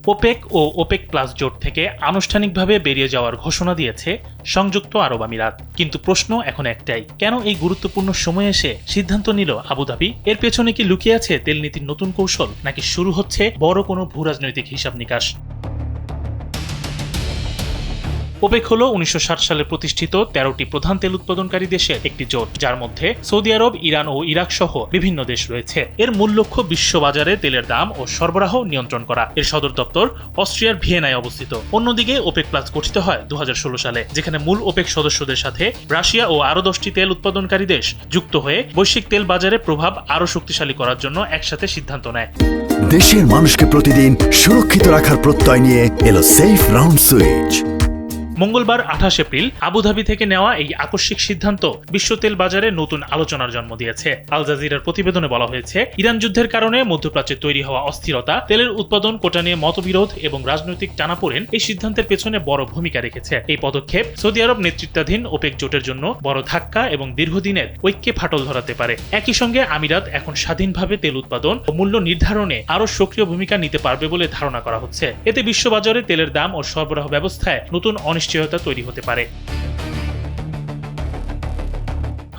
Opaque ও opaque plus জোট থেকে আনুষ্ঠানিকভাবে বেরিয়ে যাওয়ার ঘোষণা দিয়েছে সংযুক্ত আরব আমিরাত। কিন্তু প্রশ্ন এখন একটাই, কেন এই গুরুত্বপূর্ণ সময়ে এসে সিদ্ধান্ত নিল আবুধাবি? এর পেছনে কি লুকিয়ে আছে তেল নীতির নতুন কৌশল, নাকি শুরু হচ্ছে বড় কোনো ভূরাজনৈতিক হিসাব নিকাশ? ওপেক হল 1960 সালে প্রতিষ্ঠিত 13টি প্রধান তেল উৎপাদনকারী দেশের একটি জোট, যার মধ্যে সৌদি আরব, ইরান ও ইরাক সহ বিভিন্ন দেশ রয়েছে। এর মূল লক্ষ্য বিশ্ববাজারে তেলের দাম ও সরবরাহ নিয়ন্ত্রণ করা। এর সদর দপ্তর অস্ট্রিয়ার ভিয়েনায় অবস্থিত। অন্যদিকে ওপেক প্লাস গঠিত হয় 2016 সালে, যেখানে মূল ওপেক সদস্যদের সাথে রাশিয়া ও আরো 10টি তেল উৎপাদনকারী দেশ যুক্ত হয়ে বৈশ্বিক তেল বাজারে প্রভাব আরো শক্তিশালী করার জন্য একসাথে সিদ্ধান্ত নেয়। দেশের মানুষকে প্রতিদিন সুরক্ষিত রাখার প্রত্যয় নিয়ে এলো সেফ রাউন্ড সুইচ। মঙ্গলবার 28 এপ্রিল আবুধাবি থেকে নেওয়া এই আকস্মিক সিদ্ধান্ত বিশ্ব তেল বাজারে নতুন আলোচনার জন্ম দিয়েছে। আল জাজিরার প্রতিবেদনে বলা হয়েছে, ইরান যুদ্ধের কারণে মধ্যপ্রাচ্যে তৈরি হওয়া অস্থিরতা, তেলের উৎপাদন কোটা নিয়ে মতবিরোধ এবং রাজনৈতিক টানাপোড়েন এই সিদ্ধান্তের পেছনে বড় ভূমিকা রেখেছে। এই পদক্ষেপ সৌদি আরব নেতৃত্বাধীন ওপেক জোটের জন্য বড় ধাক্কা এবং দীর্ঘদিনের ঐক্যে ফাটল ধরাতে পারে। একই সঙ্গে আমিরাত এখন স্বাধীনভাবে তেল উৎপাদন ও মূল্য নির্ধারণে আরো সক্রিয় ভূমিকা নিতে পারবে বলে ধারণা করা হচ্ছে। এতে বিশ্ববাজারে তেলের দাম ও সরবরাহ ব্যবস্থায় নতুন অনিশ্চয়তা তৈরি হতে পারে।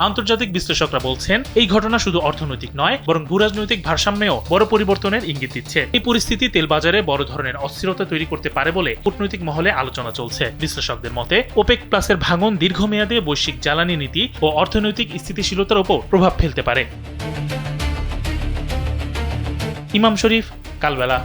আন্তর্জাতিক বিশ্লেষকরা বলছেন, এই ঘটনা শুধু অর্থনৈতিক নয়, বরং ভূরাজনৈতিক ভারসাম্যেও বড় পরিবর্তনের ইঙ্গিত দিচ্ছে। এই পরিস্থিতি তেল বাজারে বড় ধরনের অস্থিরতা তৈরি করতে পারে বলে কূটনৈতিক মহলে আলোচনা চলছে। বিশ্লেষকদের মতে, ওপেক প্লাসের ভাঙন দীর্ঘমেয়াদে বৈশ্বিক জ্বালানি নীতি ও অর্থনৈতিক স্থিতিশীলতার উপর প্রভাব ফেলতে পারে। ইমাম শরীফ, কালবেলা।